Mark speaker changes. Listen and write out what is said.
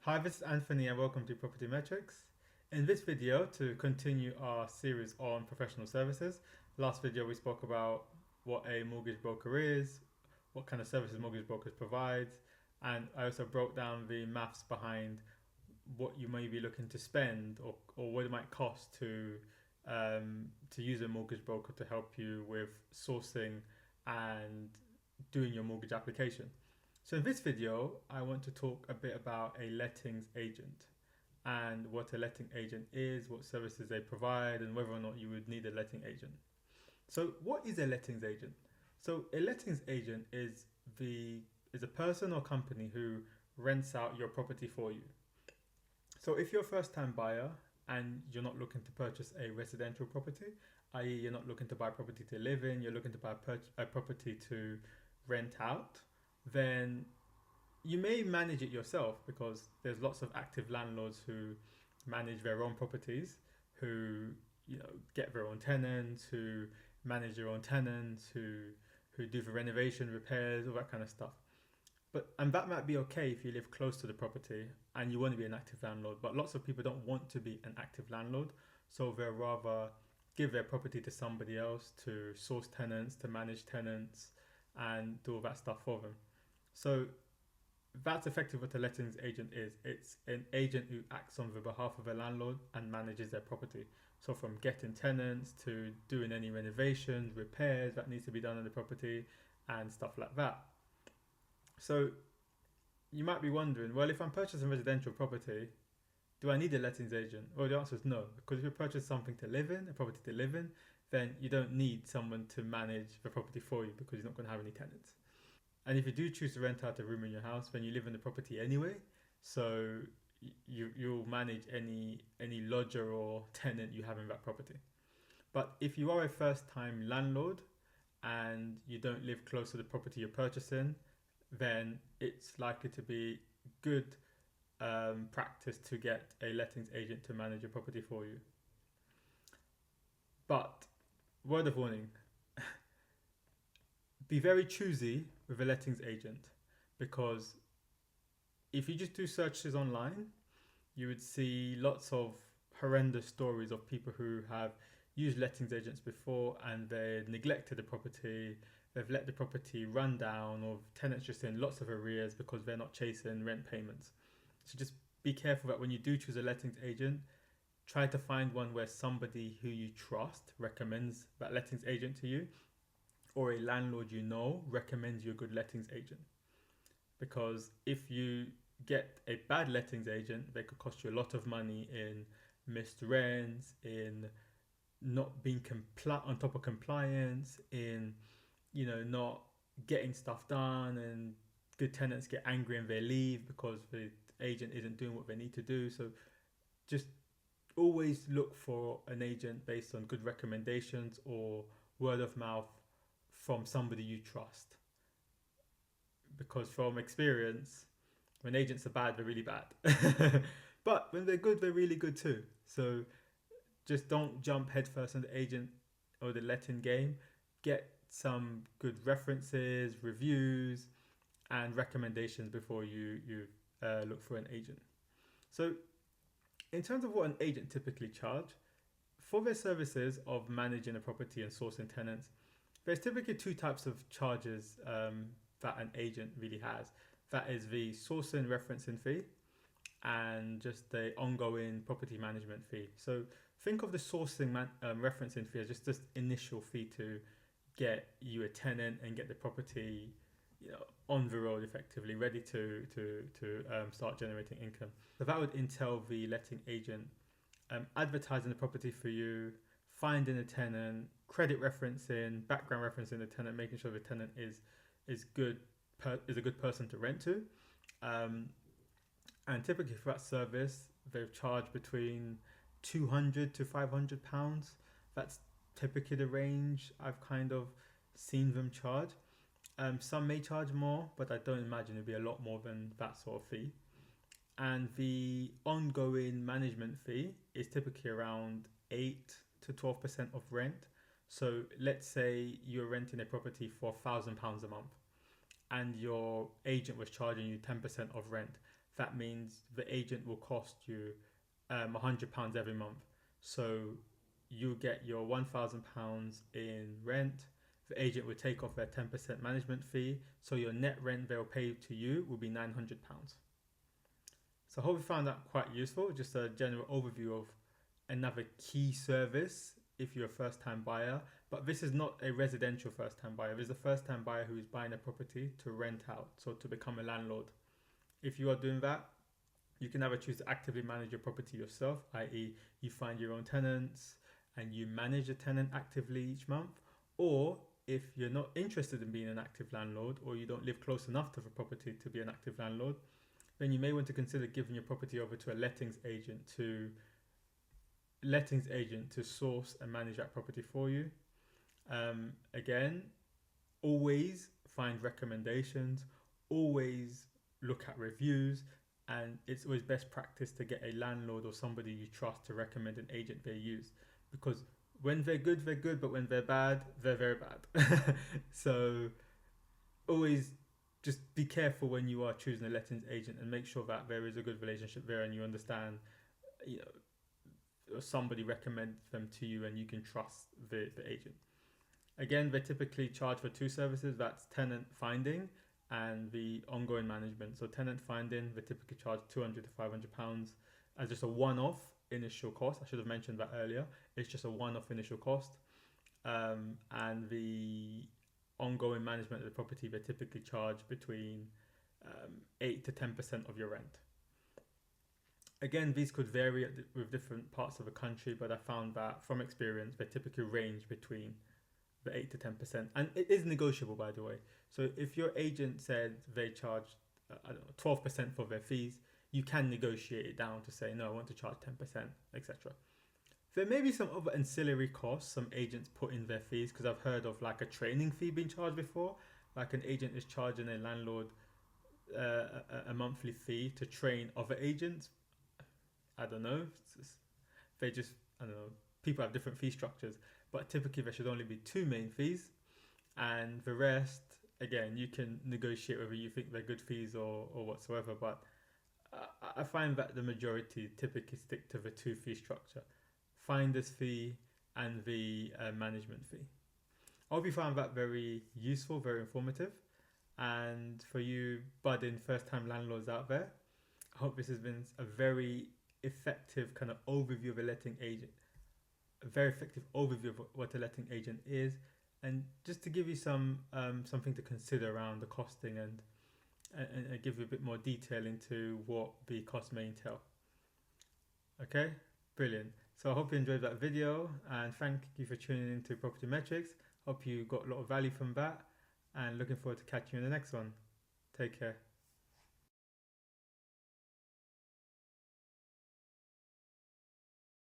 Speaker 1: Hi, this is Anthony and welcome to Property MetriX. In this video, to continue our series on professional services, last video we spoke about what a mortgage broker is, what kind of services mortgage brokers provide, and I also broke down the maths behind what you may be looking to spend or what it might cost to use a mortgage broker to help you with sourcing and doing your mortgage application. So in this video, I want to talk a bit about a lettings agent and what a letting agent is, what services they provide, and whether or not you would need a letting agent. So what is a lettings agent? So a lettings agent is a person or company who rents out your property for you. So if you're a first time buyer and you're not looking to purchase a residential property, i.e. you're not looking to buy property to live in, you're looking to buy a property to rent out, then you may manage it yourself because there's lots of active landlords who manage their own properties, who get their own tenants, who manage their own tenants, who do the renovation, repairs, all that kind of stuff. And that might be okay if you live close to the property and you want to be an active landlord. But lots of people don't want to be an active landlord, so they'll rather give their property to somebody else to source tenants, to manage tenants, and do all that stuff for them. So that's effectively what a lettings agent is. It's an agent who acts on the behalf of a landlord and manages their property. So from getting tenants to doing any renovations, repairs that needs to be done on the property, and stuff like that. So you might be wondering, well, if I'm purchasing residential property, do I need a lettings agent? Well, the answer is no, because if you purchase something to live in, a property to live in, then you don't need someone to manage the property for you because you're not going to have any tenants. And if you do choose to rent out a room in your house, then you live in the property anyway, so you'll manage any lodger or tenant you have in that property. But if you are a first time landlord and you don't live close to the property you're purchasing, then it's likely to be good practice to get a lettings agent to manage your property for you. But word of warning, be very choosy with a lettings agent, because if you just do searches online, you would see lots of horrendous stories of people who have used lettings agents before and they neglected the property, they've let the property run down, or tenants just in lots of arrears because they're not chasing rent payments. So just be careful that when you do choose a lettings agent, try to find one where somebody who you trust recommends that lettings agent to you, or a landlord you know recommends you a good lettings agent. Because if you get a bad lettings agent, they could cost you a lot of money in missed rents, in not being on top of compliance, in not getting stuff done, and good tenants get angry and they leave because the agent isn't doing what they need to do. So just always look for an agent based on good recommendations or word of mouth from somebody you trust. Because from experience, when agents are bad, they're really bad. But when they're good, they're really good too. So just don't jump headfirst on the agent or the letting game. Get some good references, reviews, and recommendations before you look for an agent. So in terms of what an agent typically charge, for their services of managing a property and sourcing tenants, there's typically two types of charges that an agent really has. That is the sourcing referencing fee and just the ongoing property management fee. So think of the sourcing referencing fee as just this initial fee to get you a tenant and get the property on the road effectively, ready to start generating income. So that would entail the letting agent advertising the property for you, finding a tenant, credit referencing, background referencing the tenant, making sure the tenant is a good person to rent to. And typically for that service, they've charged between £200 to £500. That's typically the range I've kind of seen them charge. Some may charge more, but I don't imagine it'll be a lot more than that sort of fee. And the ongoing management fee is typically around 8 to 12% of rent. So let's say you're renting a property for £1,000 a month and your agent was charging you 10% of rent. that means the agent will cost you £100 every month. So you get your £1,000 in rent. The agent will take off their 10% management fee. So your net rent they'll pay to you will be £900. So I hope you found that quite useful. Just a general overview of another key service if you're a first-time buyer. But this is not a residential first-time buyer. This is a first-time buyer who is buying a property to rent out, so to become a landlord. If you are doing that, you can either choose to actively manage your property yourself, i.e. you find your own tenants and you manage a tenant actively each month. Or if you're not interested in being an active landlord, or you don't live close enough to the property to be an active landlord, then you may want to consider giving your property over to a lettings agent to source and manage that property for you. Again, always find recommendations, always look at reviews, and it's always best practice to get a landlord or somebody you trust to recommend an agent they use, because when they're good, but when they're bad, they're very bad. So always just be careful when you are choosing a lettings agent, and make sure that there is a good relationship there and you understand, somebody recommends them to you and you can trust the agent. Again, they typically charge for two services. That's tenant finding and the ongoing management. So tenant finding, they typically charge £200 to £500 as just a one-off initial cost. I should have mentioned that earlier. It's just a one-off initial cost. And the ongoing management of the property, they typically charge between 8 to 10% of your rent. Again, these could vary with different parts of the country, but I found that from experience, they typically range between the 8 to 10%. And it is negotiable, by the way. So if your agent said they charge 12% for their fees, you can negotiate it down to say, no, I want to charge 10%, etc. There may be some other ancillary costs some agents put in their fees, because I've heard of like a training fee being charged before. Like an agent is charging a landlord a monthly fee to train other agents. I don't know. I don't know. People have different fee structures, but typically there should only be two main fees, and the rest, again, you can negotiate whether you think they're good fees or whatsoever. But I find that the majority typically stick to the two fee structure: finder's fee and the management fee. I hope you found that very useful, very informative. And for you budding first-time landlords out there, I hope this has been a very effective kind of overview of a letting agent, a very effective overview of what a letting agent is, and just to give you some something to consider around the costing and give you a bit more detail into what the cost may entail. Okay, brilliant. So I hope you enjoyed that video, and thank you for tuning into Property MetriX. Hope you got a lot of value from that, and looking forward to catching you in the next one. Take care.